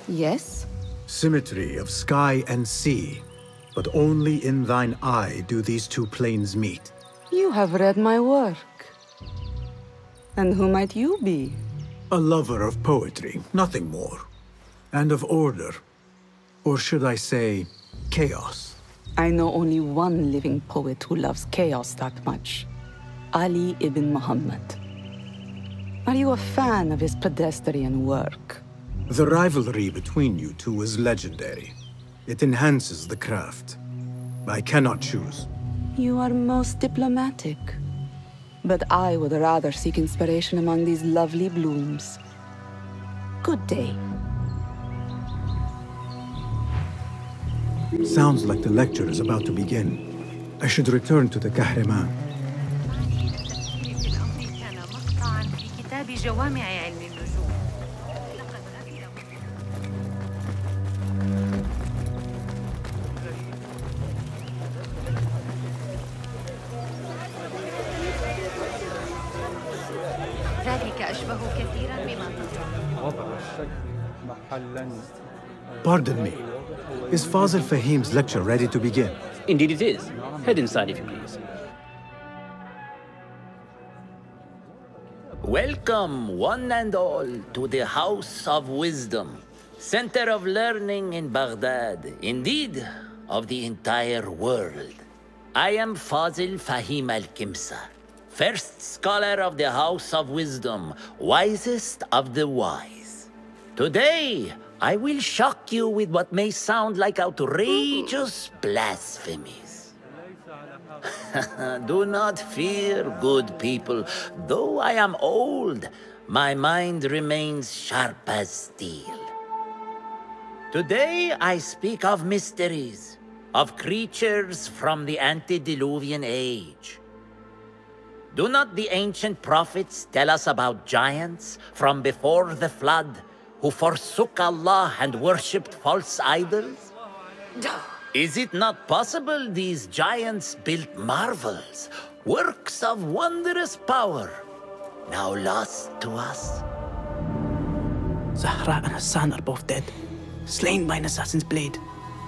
Yes? Symmetry of sky and sea, but only in thine eye do these two planes meet. You have read my work. And who might you be? A lover of poetry, nothing more. And of order. Or should I say, chaos. I know only one living poet who loves chaos that much. Ali ibn Muhammad. Are you a fan of his pedestrian work? The rivalry between you two is legendary. It enhances the craft. I cannot choose. You are most diplomatic. But I would rather seek inspiration among these lovely blooms. Good day. Sounds like the lecture is about to begin. I should return to the Kahraman. Pardon me. Is Fazil Fahim's lecture ready to begin? Indeed it is. Head inside if you please. Welcome, one and all, to the House of Wisdom, center of learning in Baghdad, indeed, of the entire world. I am Fazil Fahim al-Kimsa, first scholar of the House of Wisdom, wisest of the wise. Today, I will shock you with what may sound like outrageous blasphemies. Do not fear, good people. Though I am old, my mind remains sharp as steel. Today I speak of mysteries, of creatures from the antediluvian age. Do not the ancient prophets tell us about giants from before the flood who forsook Allah and worshipped false idols? Is it not possible these giants built marvels, works of wondrous power, now lost to us? Zahra and Hassan are both dead, slain by an assassin's blade.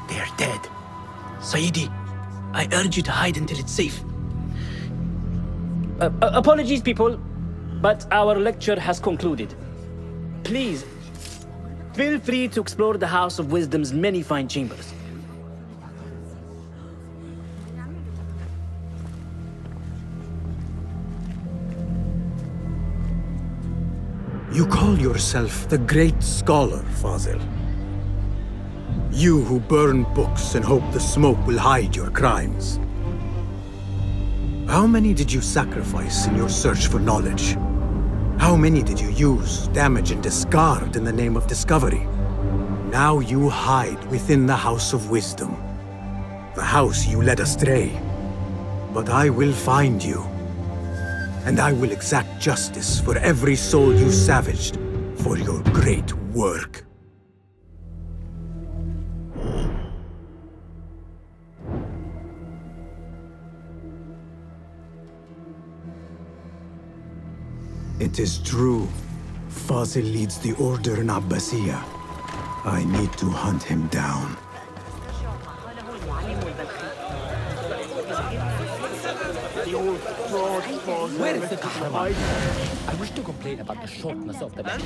They're dead. Sayyidi, I urge you to hide until it's safe. Apologies, people, but our lecture has concluded. Please, feel free to explore the House of Wisdom's many fine chambers. You call yourself the great scholar, Fazil. You who burn books and hope the smoke will hide your crimes. How many did you sacrifice in your search for knowledge? How many did you use, damage, and discard in the name of discovery? Now you hide within the House of Wisdom. The house you led astray. But I will find you. And I will exact justice for every soul you savaged for your great work. It is true. Fazil leads the order in Abbasiyah. I need to hunt him down. Where is the Kahraman? I wish to complain about the shortness of the man.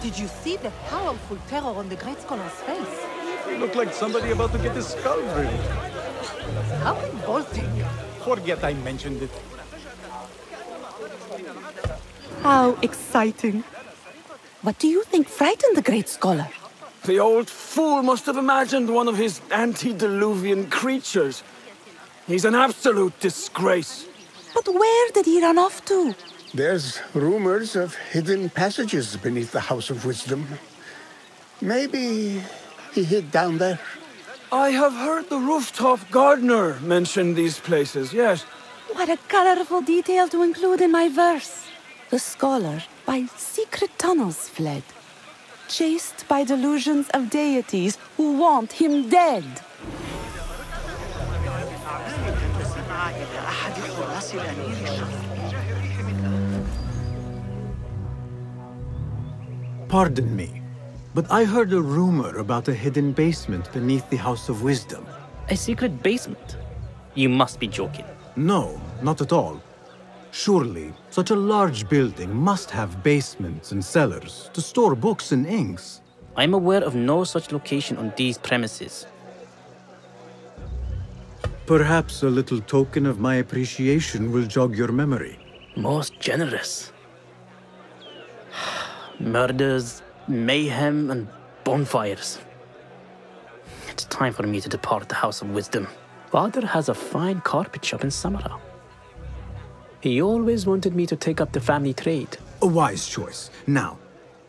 Did you see the powerful terror on the great scholar's face? He looked like somebody about to get his skull drilled. How revolting. Forget I mentioned it. How exciting. What do you think frightened the great scholar? The old fool must have imagined one of his antediluvian creatures. He's an absolute disgrace. But where did he run off to? There's rumors of hidden passages beneath the House of Wisdom. Maybe he hid down there. I have heard the rooftop gardener mention these places, yes. What a colorful detail to include in my verse. The scholar by secret tunnels fled, chased by delusions of deities who want him dead. Pardon me, but I heard a rumor about a hidden basement beneath the House of Wisdom. A secret basement? You must be joking. No, not at all. Surely, such a large building must have basements and cellars to store books and inks. I'm aware of no such location on these premises. Perhaps a little token of my appreciation will jog your memory. Most generous. Murders, mayhem, and bonfires. It's time for me to depart the House of Wisdom. Father has a fine carpet shop in Samara. He always wanted me to take up the family trade. A wise choice. Now,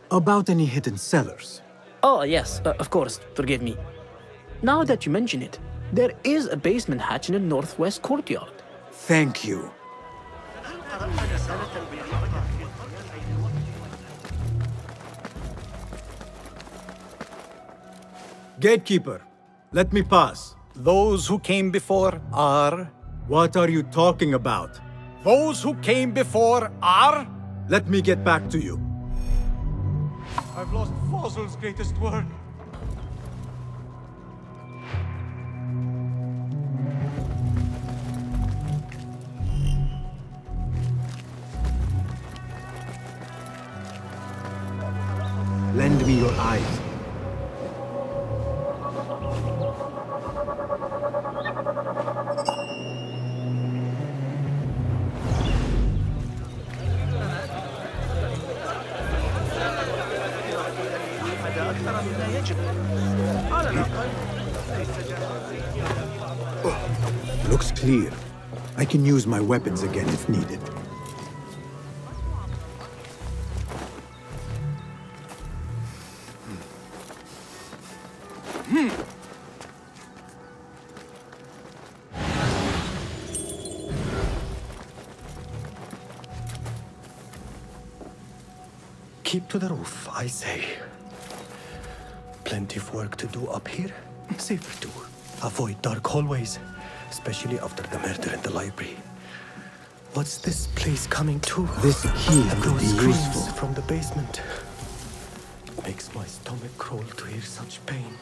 about any hidden cellars. Oh, yes, of course, forgive me. Now that you mention it, there is a basement hatch in the northwest courtyard. Thank you. Gatekeeper, let me pass. Those who came before are... What are you talking about? Those who came before are... Let me get back to you. I've lost Fossil's greatest work. Lend me your eyes. Looks clear. I can use my weapons again if needed. Keep to the roof, I say. Plenty of work to do up here. Safer too. Avoid dark hallways, especially after the murder in the library. What's this place coming to? This key and could those be screams useful. from the basement. Makes my stomach crawl to hear such pain.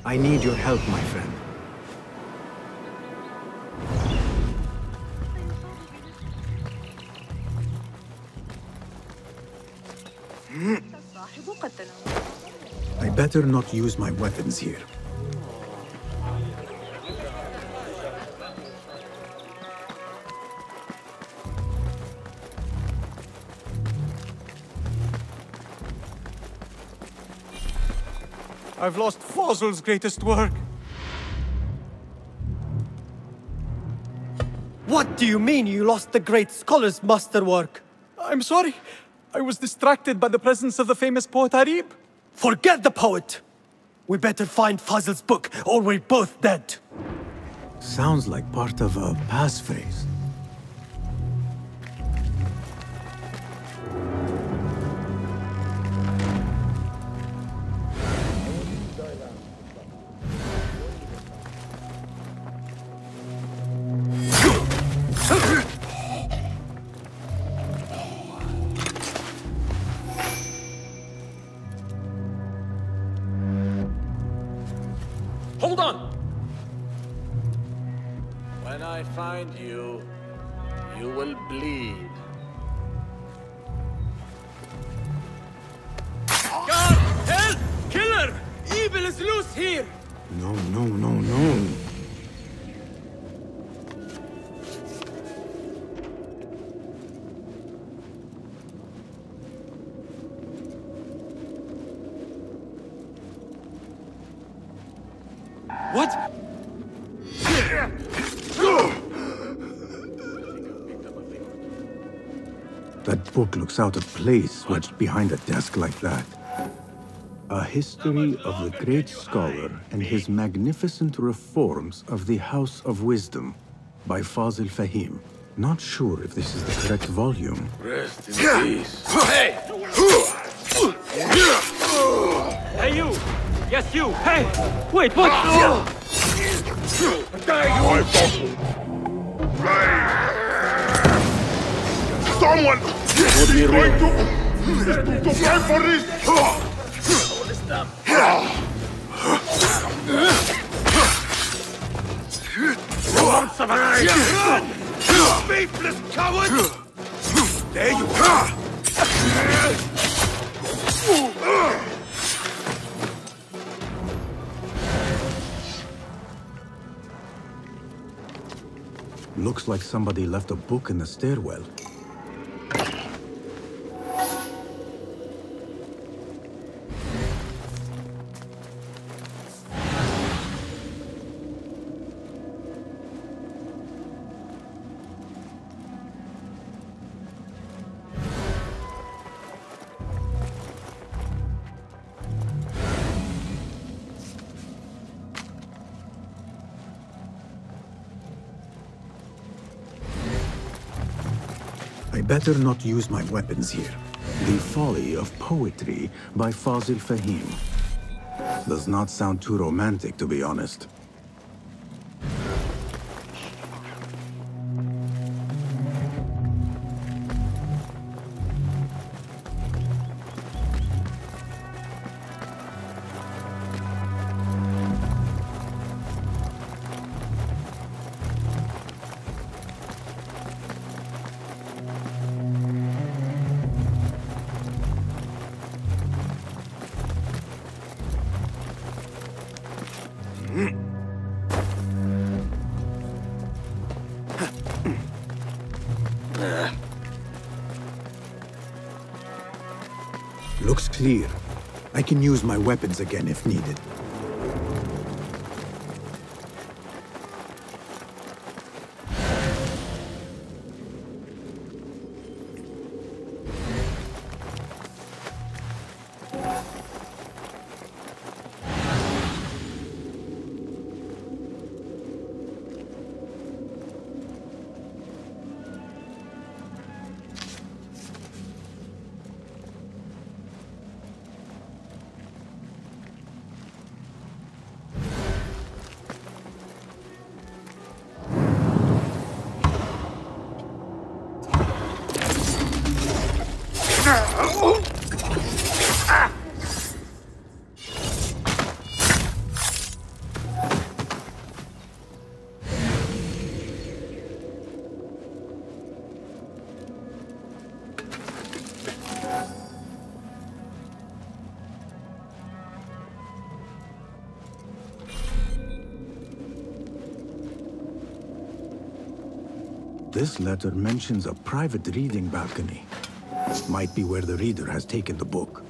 I need your help, my friend. I better not use my weapons here. I've lost Fossil's greatest work. What do you mean you lost the great scholar's masterwork? I'm sorry. I was distracted by the presence of the famous poet Arib. Forget the poet! We better find Fazl's book, or we're both dead. Sounds like part of a passphrase. Hold on! When I find you, you will bleed. God! Help! Killer! Evil is loose here! No, no, no, no. What? That book looks out of place wedged behind a desk like that. A history of the great scholar and his magnificent reforms of the House of Wisdom by Fazil Fahim. Not sure if this is the correct volume. Rest in peace. Hey! Hey, you! Yes, you! Hey! Wait, what? Someone Would be is going real. to pay for this! Once of an Run! Faithless coward! There you are! Looks like somebody left a book in the stairwell. I better not use my weapons here. The Folly of Poetry by Fazil Fahim. Does not sound too romantic, to be honest. Looks clear. I can use my weapons again if needed. This letter mentions a private reading balcony. Might be where the reader has taken the book.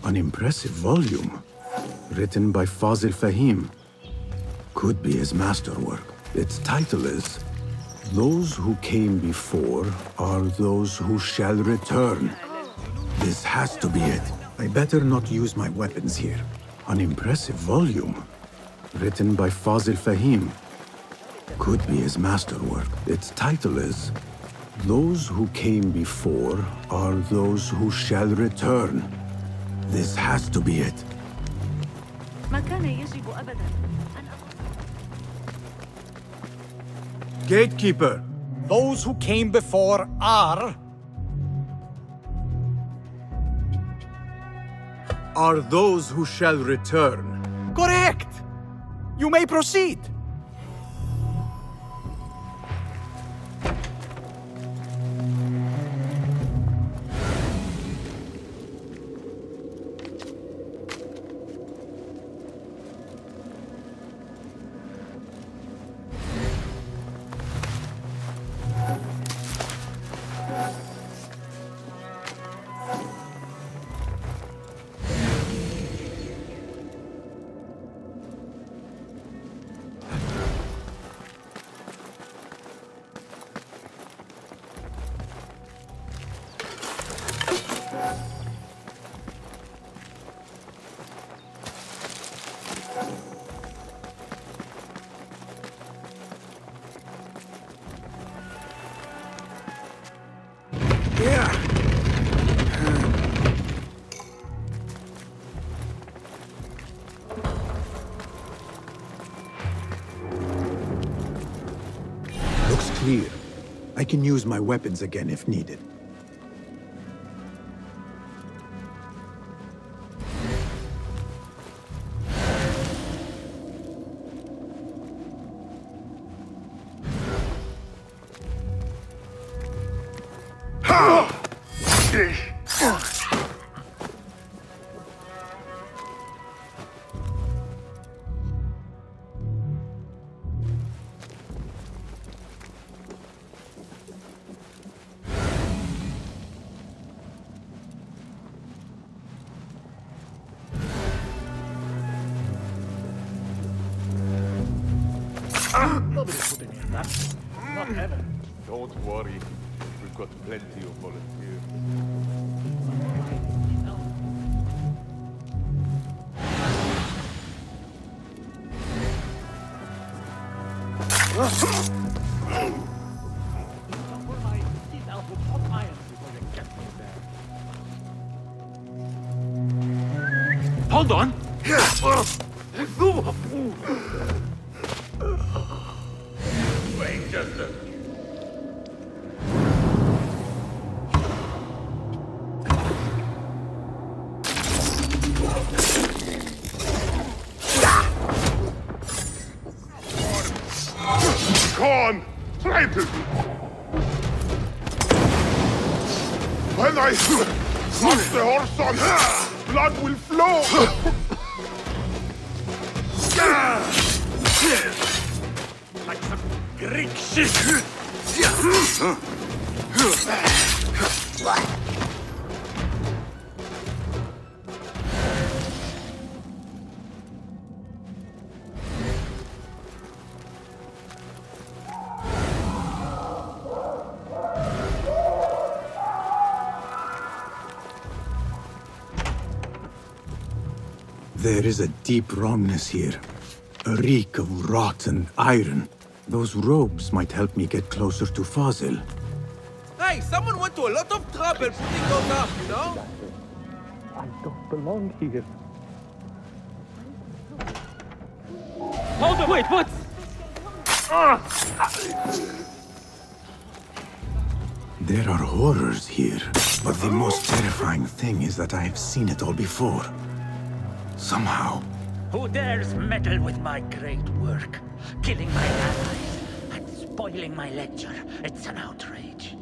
An impressive volume, written by Fazil Fahim. Could be his masterwork. Its title is, Those Who Came Before Are Those Who Shall Return. This has to be it. I better not use my weapons here. An impressive volume, written by Fazil Fahim. Could be his masterwork. Its title is, Those Who Came Before Are Those Who Shall Return. This has to be it. ما كان يجب أبداً أن Gatekeeper, those who came before are those who shall return. correct. You may proceed. Looks clear. I can use my weapons again if needed. Nobody's putting me in that. Not heaven. Don't worry. We've got plenty of volunteers. Hold on! Wait just a... Khan! Traitor! When I touch the horse on, blood will flow! Like some Greek shit! There is a deep wrongness here. A reek of rotten iron. Those robes might help me get closer to Fazil. Hey, someone went to a lot of trouble putting those up, you know? I don't belong here. Hold on, wait, what? There are horrors here, but the most terrifying thing is that I have seen it all before. Somehow. Who dares meddle with my great work? Killing my allies and spoiling my lecture. It's an outrage.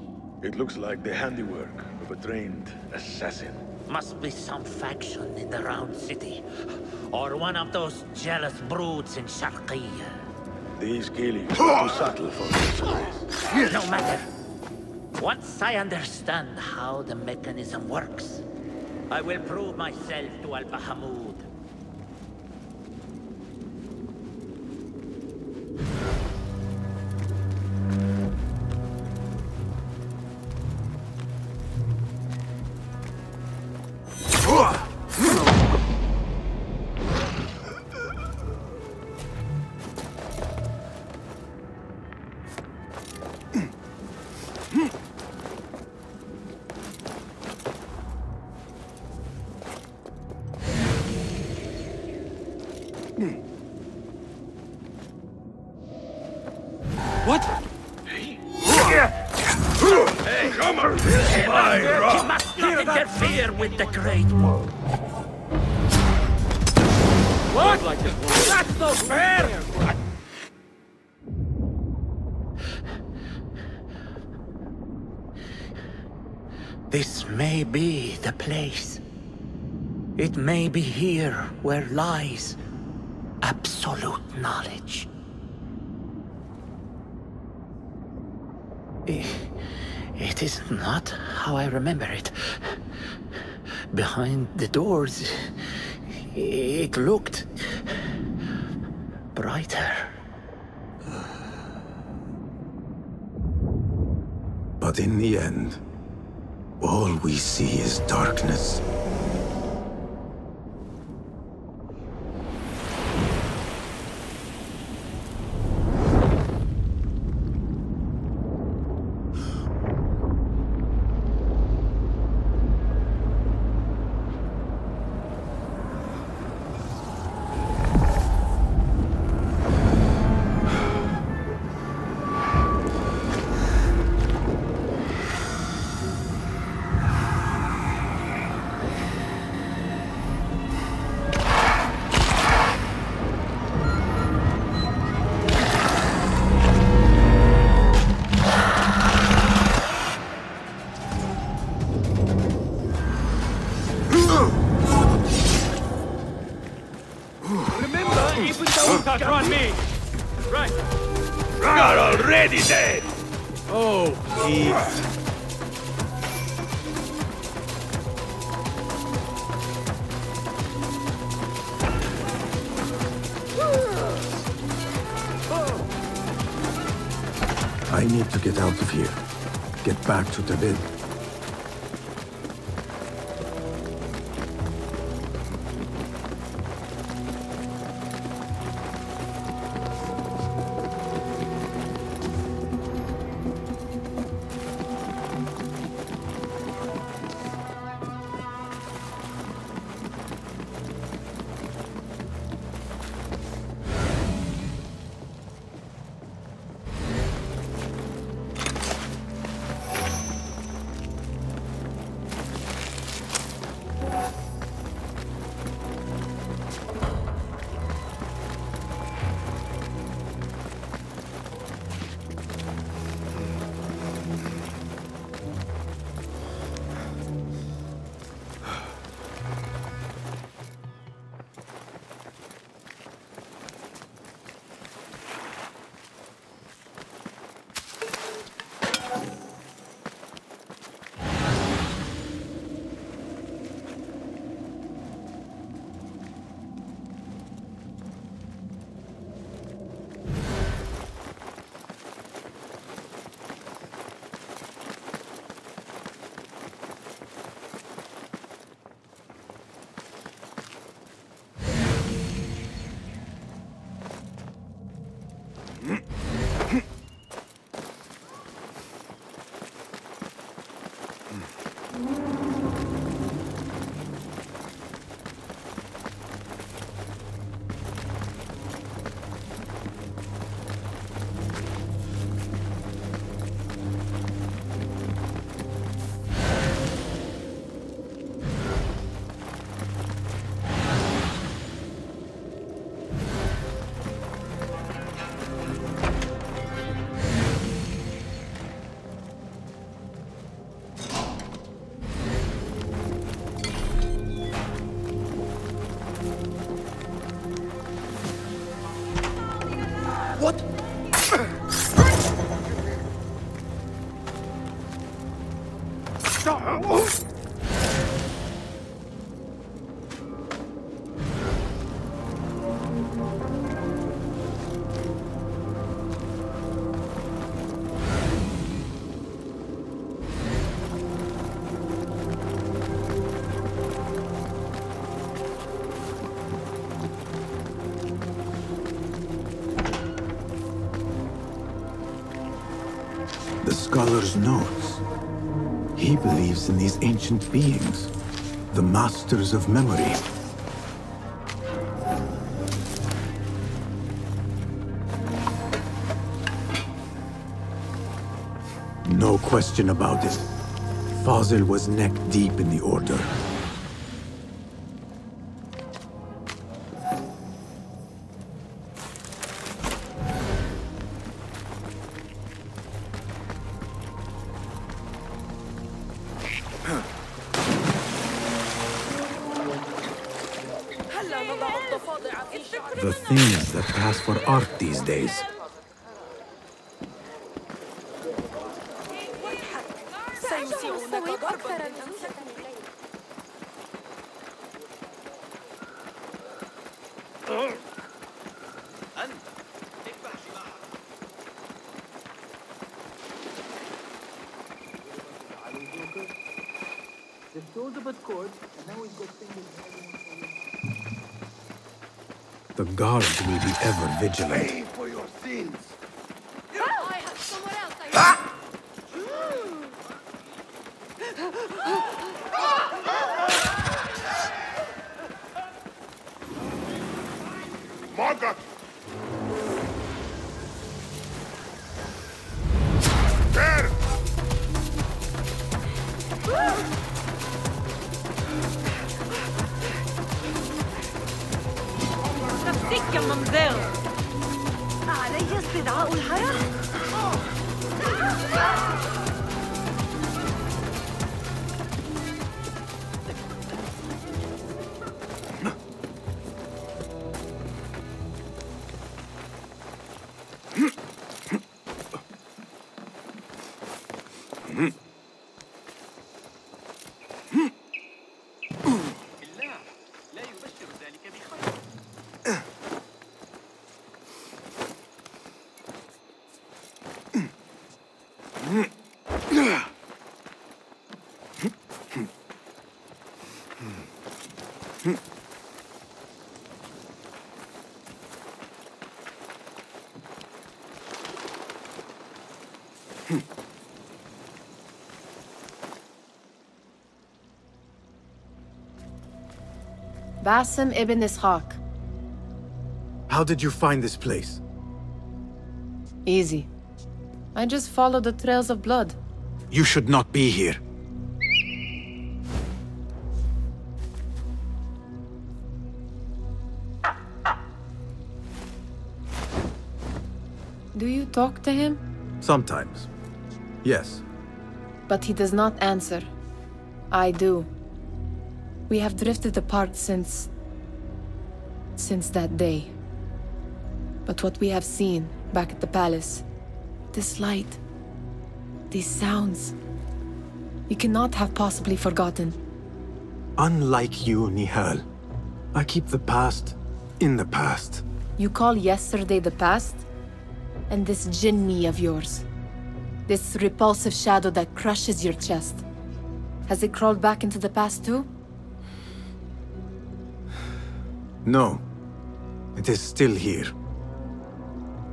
It looks like the handiwork of a trained assassin. Must be some faction in the Round City. Or one of those jealous broods in Sharqiyya. These killings are too subtle for their size. No matter. Once I understand how the mechanism works, I will prove myself to Al-Bahamud. What? Hey, come on! You must not interfere with the Great War. What? That's not fair! This may be the place. It may be here where lies absolute knowledge. It is not how I remember it. Behind the doors, it looked brighter. But in the end, all we see is darkness. On me! Right! You're already dead! Oh, please. I need to get out of here. Get back to David. The scholar's notes. He believes in these ancient beings, the masters of memory. No question about it. Fazil was neck deep in the Order. The things that pass for art these days. The guards will be ever vigilant. Pay for your sins. I have somewhere else. Margaret! There! تفسيك يا ممزير. علي استدعاء الحياة. Basim ibn Ishaq. How did you find this place? Easy. I just followed the trails of blood. You should not be here. Do you talk to him? Sometimes. Yes. But he does not answer. I do. We have drifted apart since that day. But what we have seen back at the palace, this light, these sounds, you cannot have possibly forgotten. Unlike you, Nihal, I keep the past in the past. You call yesterday the past? And this jinni of yours, this repulsive shadow that crushes your chest, has it crawled back into the past too? No. It is still here.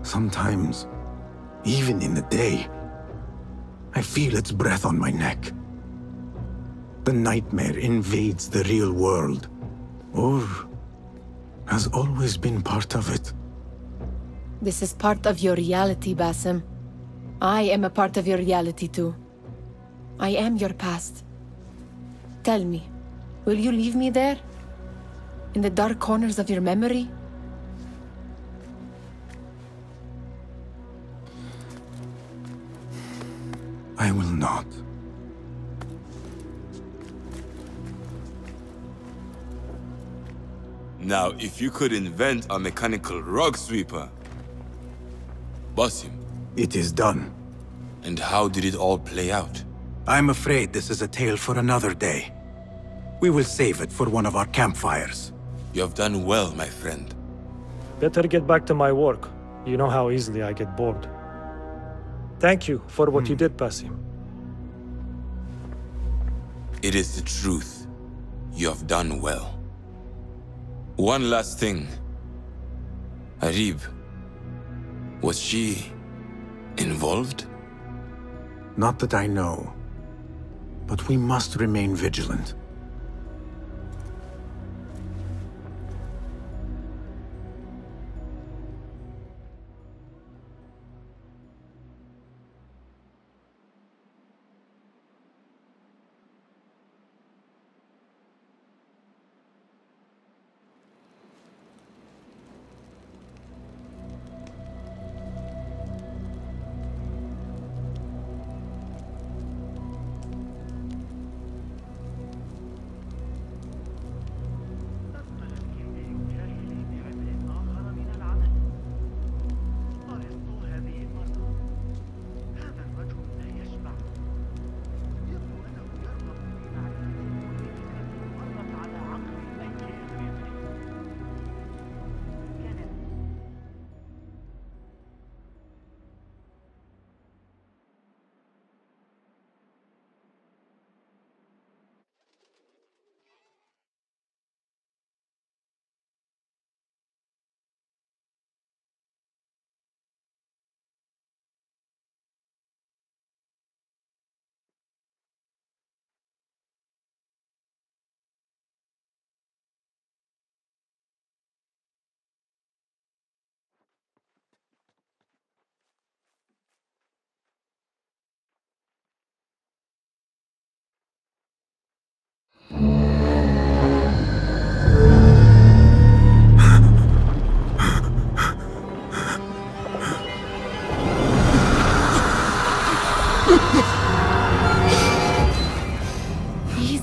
Sometimes, even in the day, I feel its breath on my neck. The nightmare invades the real world, or has always been part of it. This is part of your reality, Basim. I am a part of your reality too. I am your past. Tell me, will you leave me there? In the dark corners of your memory? I will not. Now, if you could invent a mechanical rug sweeper... Basim. It is done. And how did it all play out? I'm afraid this is a tale for another day. We will save it for one of our campfires. You have done well, my friend. Better get back to my work. You know how easily I get bored. Thank you for what you did, Basim. It is the truth. You have done well. One last thing. Arib, was she involved? Not that I know. But we must remain vigilant.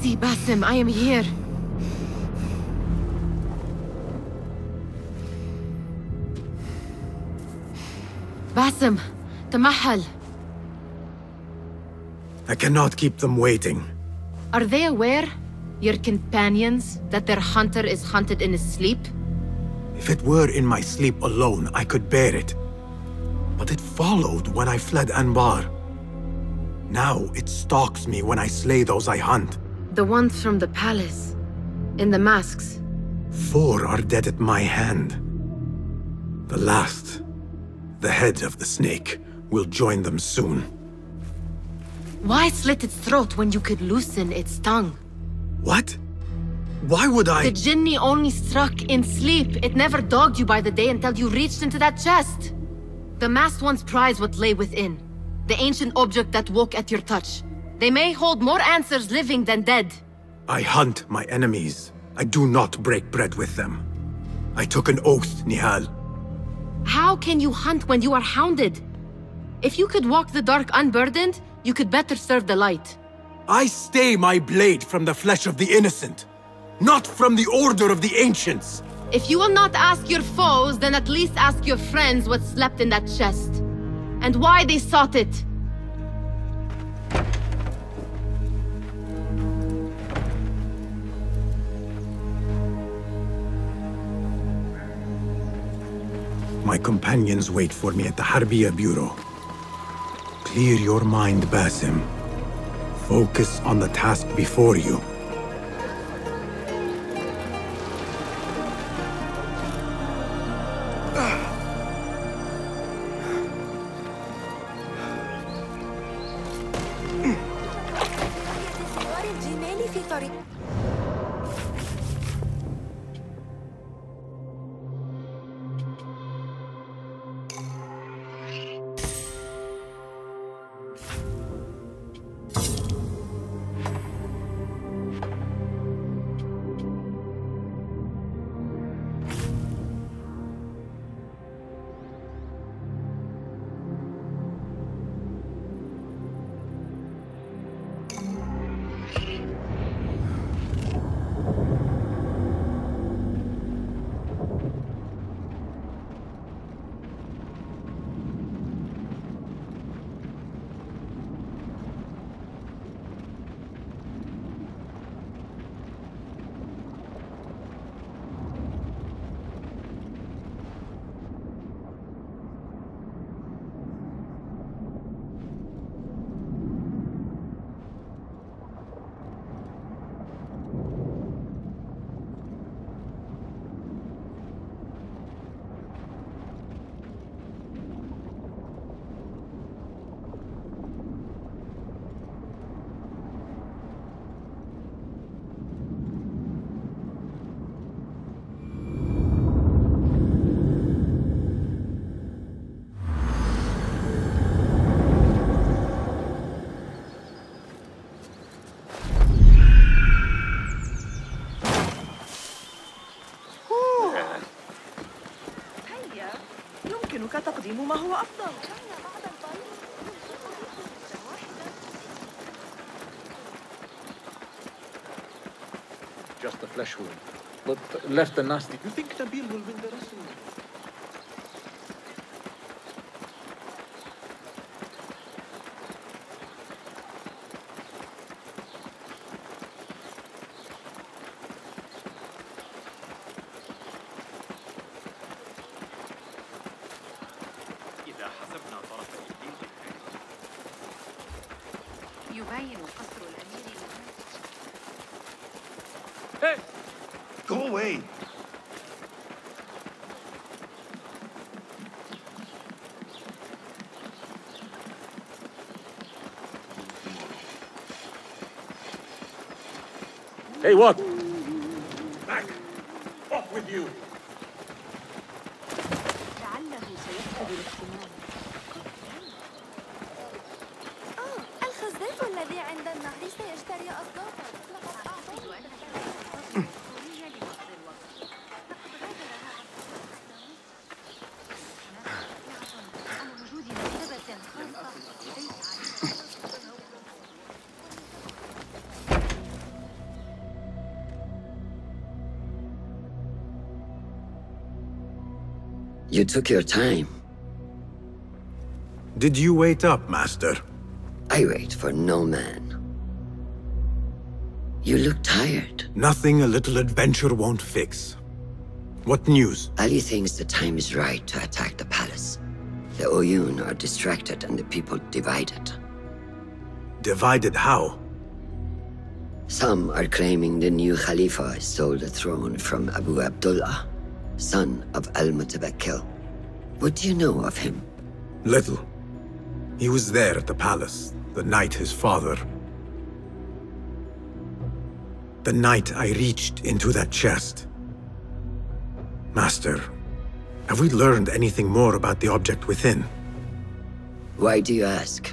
Easy, Basim. I am here. Basim, Tamahal. I cannot keep them waiting. Are they aware, your companions, that their hunter is hunted in his sleep? If it were in my sleep alone, I could bear it. But it followed when I fled Anbar. Now it stalks me when I slay those I hunt. The ones from the palace, in the masks. 4 are dead at my hand. The last, the head of the snake, will join them soon. Why slit its throat when you could loosen its tongue? What? Why would I? The Jinni only struck in sleep. It never dogged you by the day until you reached into that chest. The masked ones prize what lay within. The ancient object that woke at your touch. They may hold more answers living than dead. I hunt my enemies. I do not break bread with them. I took an oath, Nihal. How can you hunt when you are hounded? If you could walk the dark unburdened, you could better serve the light. I stay my blade from the flesh of the innocent, not from the order of the ancients. If you will not ask your foes, then at least ask your friends what slept in that chest. And why they sought it. My companions wait for me at the Harbiya Bureau. Clear your mind, Basim. Focus on the task before you. تقديم ما هو أفضل. Just a flesh wound, but less than nasty. You think Nabil will win the wrestling? يبين قصر الأمير. Hey! Go away! Hey, what? Back! Off with you! لعله سيفقد الاهتمام. الخزاف الذي عند النهر سيشتري أصدافا. لقد أعطوني You took your time. Did you wait up, Master? I wait for no man. You look tired. Nothing a little adventure won't fix. What news? Ali thinks the time is right to attack the palace. The Oyun are distracted and the people divided. Divided how? Some are claiming the new Khalifa stole the throne from Abu Abdullah, son of Al-Mutawakkil. What do you know of him? Little. He was there at the palace, the night his father... The night I reached into that chest. Master, have we learned anything more about the object within? Why do you ask?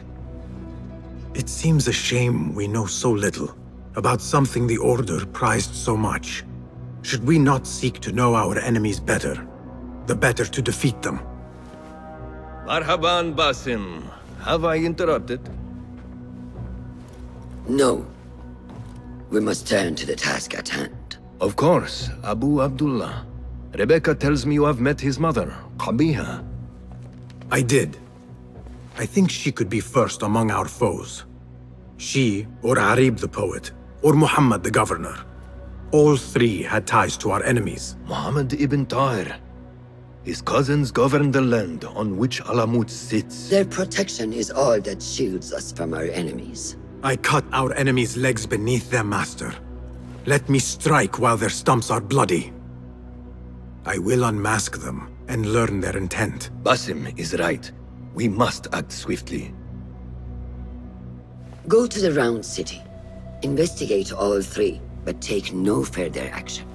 It seems a shame we know so little about something the Order prized so much. Should we not seek to know our enemies better, the better to defeat them? Marhaban, Basim. Have I interrupted? No. We must turn to the task at hand. Of course, Abu Abdullah. Rebecca tells me you have met his mother, Qabiha. I did. I think she could be first among our foes. She, or Arib the poet, or Muhammad the governor. All three had ties to our enemies. Muhammad ibn Tahir. His cousins govern the land on which Alamut sits. Their protection is all that shields us from our enemies. I cut our enemies' legs beneath them, Master. Let me strike while their stumps are bloody. I will unmask them and learn their intent. Basim is right. We must act swiftly. Go to the Round City. Investigate all three, but take no further action.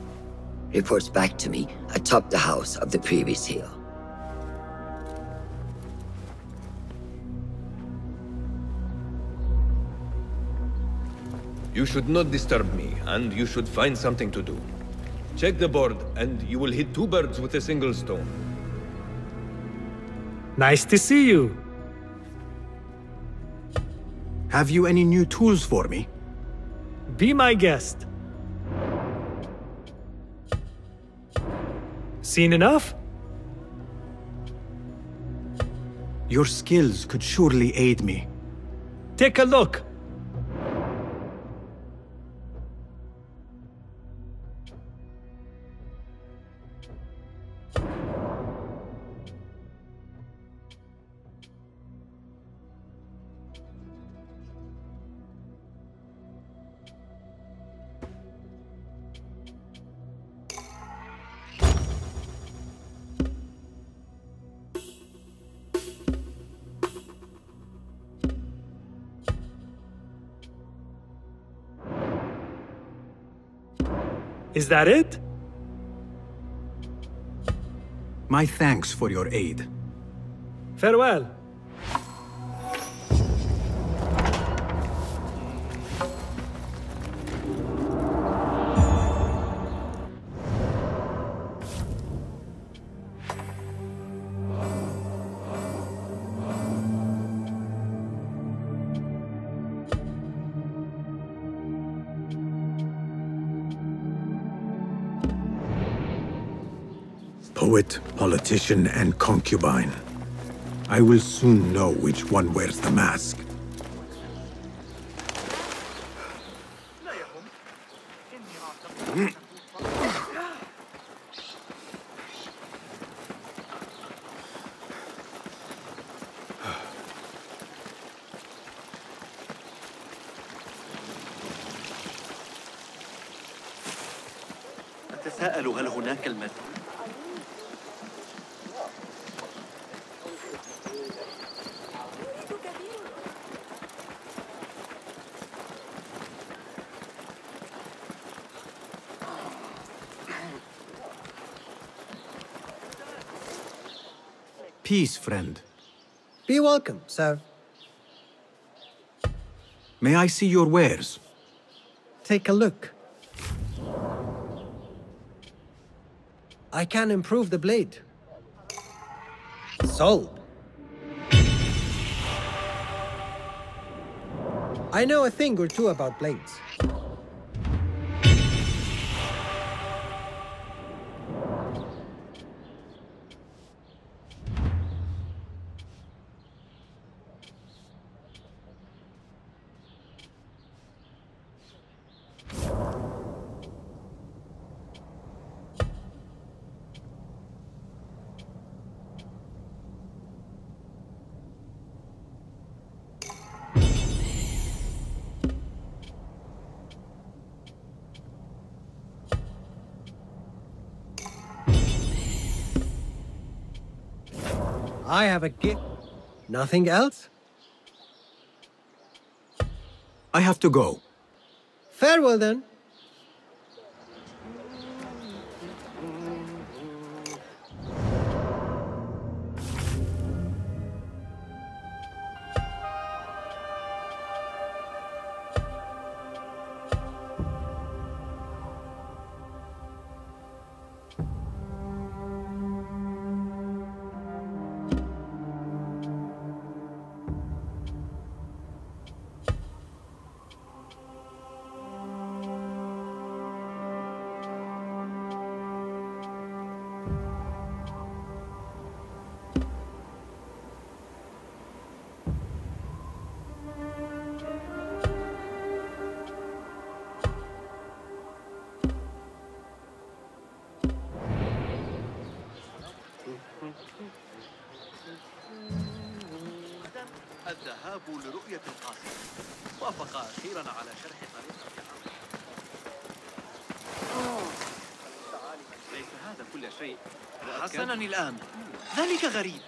Reports back to me atop the house of the previous hill. You should not disturb me, and you should find something to do. Check the board, and you will hit 2 birds with a single stone. Nice to see you. Have you any new tools for me? Be my guest. Seen enough? Your skills could surely aid me. Take a look. Is that it? My thanks for your aid. Farewell. Poet, politician, and concubine. I will soon know which one wears the mask. أتساءل هل هناك المزيد؟ Peace, friend. Be welcome, sir. May I see your wares? Take a look. I can improve the blade. Sold. I know a thing or two about blades. I have a gift. Nothing else? I have to go. Farewell then. الذهاب لرؤية القاصر. وافق أخيرا على شرح طريقة عمله. ليس هذا كل شيء. حسنا الآن. ذلك غريب.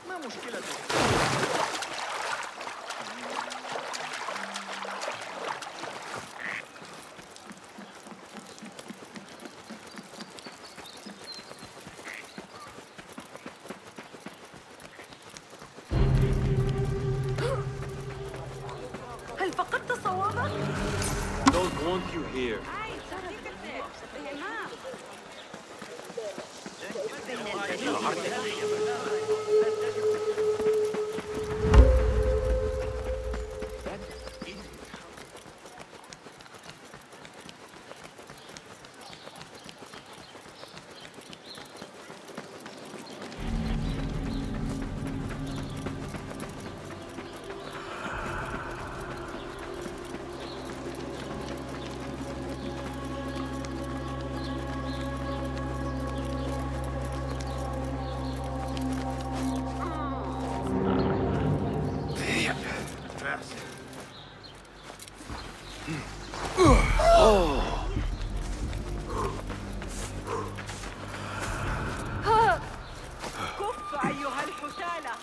ما مشكلته؟ هل فقدت صوابك؟ Don't want you here. كف أيها الحثالة.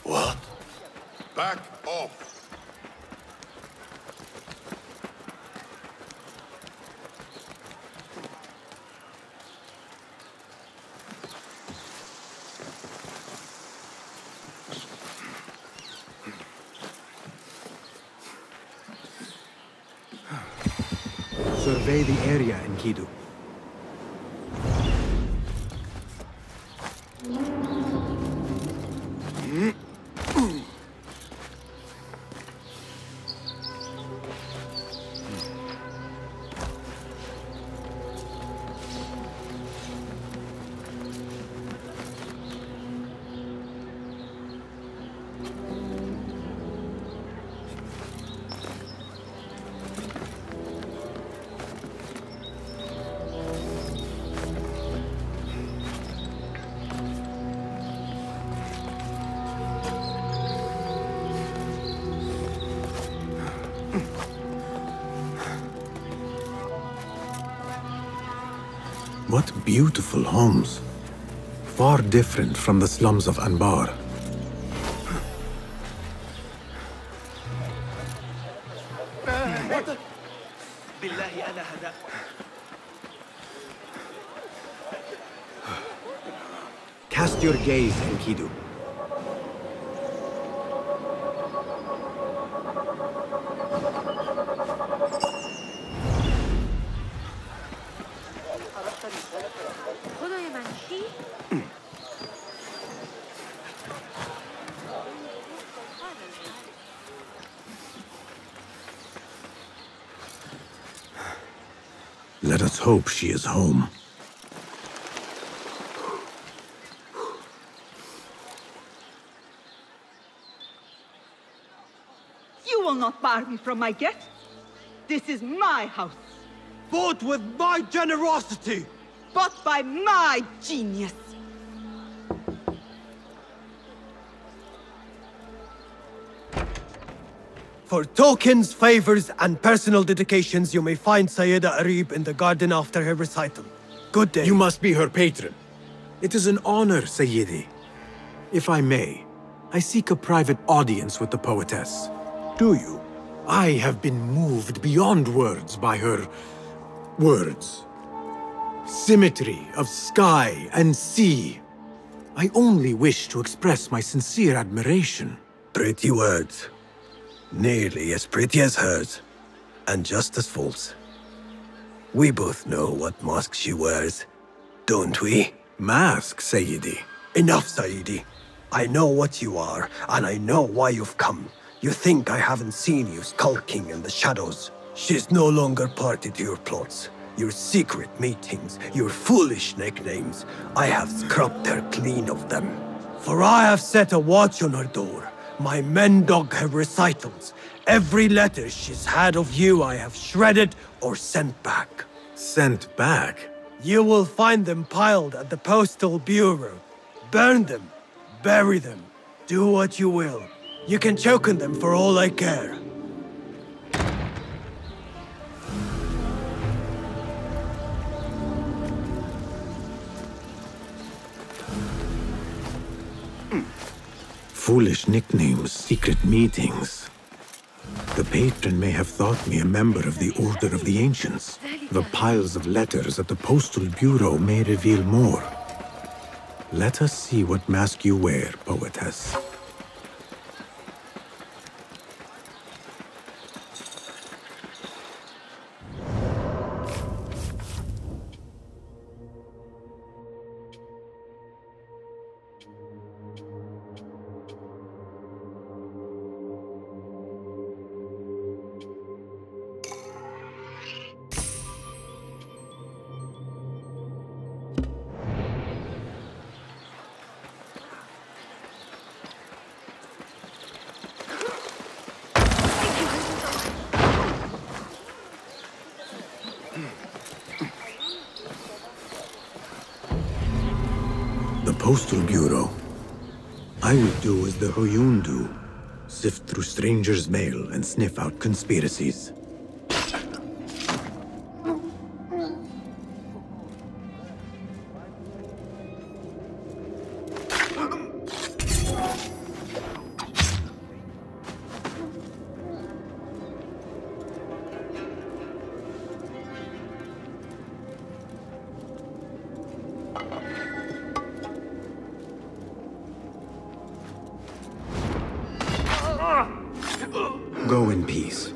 What? Back off. Survey the area, Enkidu. What beautiful homes. Far different from the slums of Anbar. Cast your gaze, Enkidu. Let us hope she is home. You will not bar me from my gift. This is my house. Bought with my generosity. Bought by my genius. For tokens, favors, and personal dedications, you may find Sayyida Arib in the garden after her recital. Good day. You must be her patron. It is an honor, Sayyidi. If I may, I seek a private audience with the poetess. Do you? I have been moved beyond words by her words. Symmetry of sky and sea. I only wish to express my sincere admiration. Pretty words. Nearly as pretty as hers, and just as false. We both know what mask she wears, don't we? Mask, Sayyidi? Enough, Sayyidi. I know what you are, and I know why you've come. You think I haven't seen you skulking in the shadows. She's no longer party to your plots, your secret meetings, your foolish nicknames. I have scrubbed her clean of them. For I have set a watch on her door. My men dog her recitals. Every letter she's had of you I have shredded or sent back. Sent back? You will find them piled at the Postal Bureau. Burn them. Bury them. Do what you will. You can choke on them for all I care. Foolish nicknames, secret meetings. The patron may have thought me a member of the Order of the Ancients. The piles of letters at the Postal Bureau may reveal more. Let us see what mask you wear, poetess. Postal Bureau. I would do as the Huyun do. Sift through strangers' mail and sniff out conspiracies. Go in peace.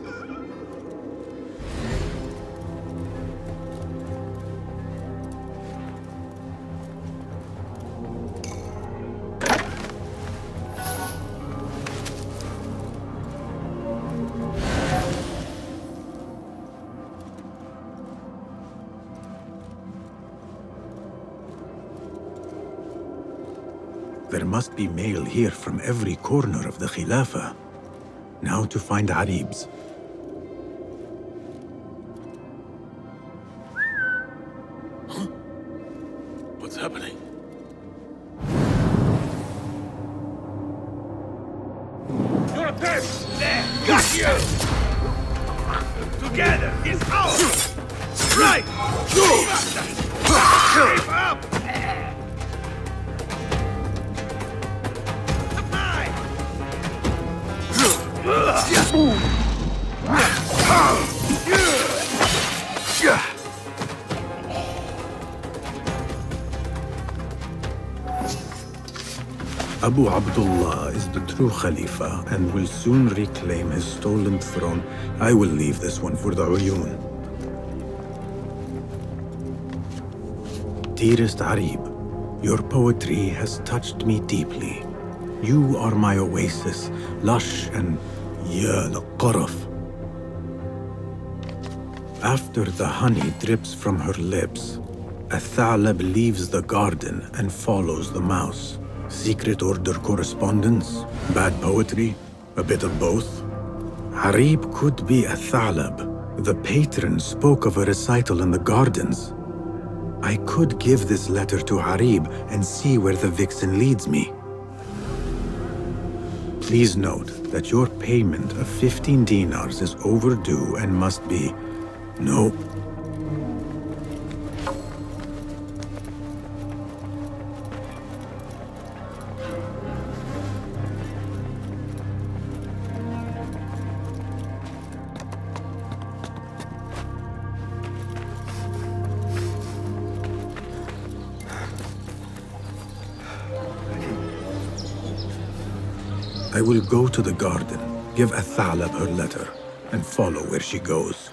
There must be mail here from every corner of the Khilafah. Now to find Arib's. Huh? What's happening? You're a pest! There! Got you! Together is ours! Right! Go! Keep up! Abu Abdullah is the true Khalifa and will soon reclaim his stolen throne. I will leave this one for the Uyun. Dearest Arib, your poetry has touched me deeply. You are my oasis, lush and ya the qaraf. After the honey drips from her lips, a thalab leaves the garden and follows the mouse. Secret order correspondence? Bad poetry? A bit of both? Arib could be a thalab, The patron spoke of a recital in the gardens. I could give this letter to Harib and see where the vixen leads me. Please note that your payment of 15 dinars is overdue and must be... No. I will go to the garden, give Athalab her letter, and follow where she goes.